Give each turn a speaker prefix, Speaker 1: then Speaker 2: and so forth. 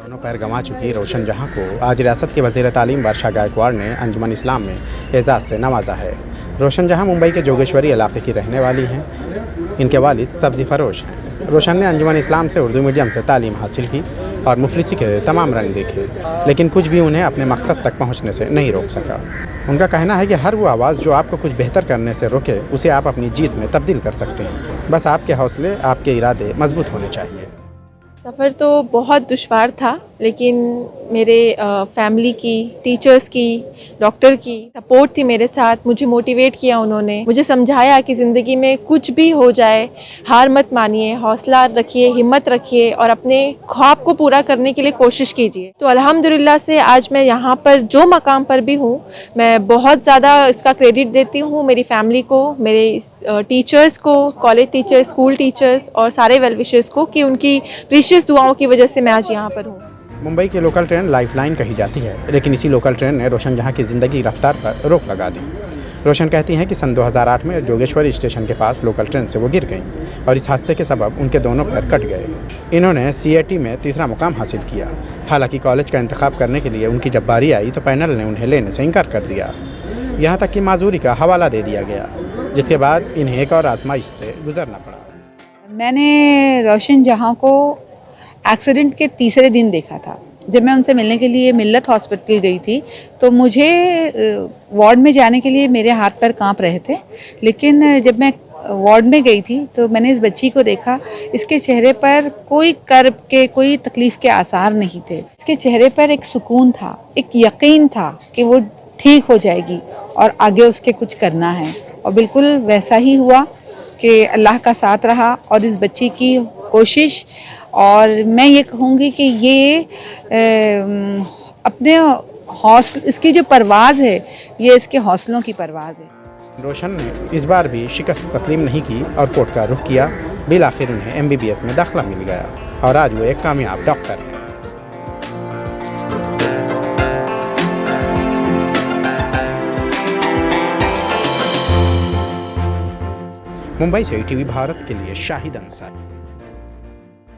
Speaker 1: दोनों पैर गंवा चुकी रोशन जहां को आज रियासत के वज़ीर तालीम वर्षा गायकवाड़ ने अंजुमन इस्लाम में एजाज़ से नवाजा है। रोशन जहां मुंबई के जोगेश्वरी इलाके की रहने वाली हैं। इनके वालिद सब्ज़ी फ़रोश हैं। रोशन ने अंजुमन इस्लाम से उर्दू मीडियम से तालीम हासिल की और मुफलिसी के तमाम रंग देखे, लेकिन कुछ भी उन्हें अपने मकसद तक पहुंचने से नहीं रोक सका। उनका कहना है कि हर वो आवाज़ जो आपको कुछ बेहतर करने से रोके, उसे आप अपनी जीत में तब्दील कर सकते हैं। बस आपके हौसले, आपके इरादे मजबूत होने चाहिए।
Speaker 2: सफ़र तो बहुत दुश्वार था, लेकिन मेरे फैमिली की, टीचर्स की, डॉक्टर की सपोर्ट थी मेरे साथ। मुझे मोटिवेट किया उन्होंने, मुझे समझाया कि ज़िंदगी में कुछ भी हो जाए हार मत मानिए, हौसला रखिए, हिम्मत रखिए और अपने ख्वाब को पूरा करने के लिए कोशिश कीजिए। तो अल्हम्दुलिल्लाह से आज मैं यहाँ पर जो मकाम पर भी हूँ, मैं बहुत ज़्यादा इसका क्रेडिट देती हूँ मेरी फैमिली को, मेरे टीचर्स को, कॉलेज टीचर्स, स्कूल टीचर्स और सारे वेल विशर्स को, कि उनकी प्रीशियस दुआओं की वजह से मैं आज यहाँ पर हूँ।
Speaker 1: मुंबई की लोकल ट्रेन लाइफलाइन कही जाती है, लेकिन इसी लोकल ट्रेन ने रोशन जहां की ज़िंदगी रफ्तार पर रोक लगा दी। रोशन कहती हैं कि सन 2008 में जोगेश्वरी स्टेशन के पास लोकल ट्रेन से वो गिर गईं और इस हादसे के सबब उनके दोनों पैर कट गए। इन्होंने CAT में तीसरा मुकाम हासिल किया। हालांकि कॉलेज का इंतखाब करने के लिए उनकी जब बारी आई तो पैनल ने उन्हें लेने से इनकार कर दिया। यहाँ तक कि माजूरी का हवाला दे दिया गया, जिसके बाद इन्हें एक और आजमाइश से गुजरना पड़ा।
Speaker 3: मैंने रोशन जहां को एक्सीडेंट के तीसरे दिन देखा था। जब मैं उनसे मिलने के लिए मिल्लत हॉस्पिटल गई थी तो मुझे वार्ड में जाने के लिए मेरे हाथ पैर कांप रहे थे, लेकिन जब मैं वार्ड में गई थी तो मैंने इस बच्ची को देखा। इसके चेहरे पर कोई कर्ब के, कोई तकलीफ़ के आसार नहीं थे। इसके चेहरे पर एक सुकून था, एक यकीन था कि वो ठीक हो जाएगी और आगे उसके कुछ करना है। और बिल्कुल वैसा ही हुआ कि अल्लाह का साथ रहा और इस बच्ची की कोशिश, और मैं ये कहूँगी कि ये अपने इसकी जो परवाज़ है, ये इसके हौसलों की परवाज़ है।
Speaker 1: रोशन ने इस बार भी शिकस्त तस्लीम नहीं की और कोर्ट का रुख किया। बिल आखिर उन्हें MBBS में दाखिला मिल गया और आज वो एक कामयाब डॉक्टर हैं। मुंबई से ETV भारत के लिए शाहिद अंसारी।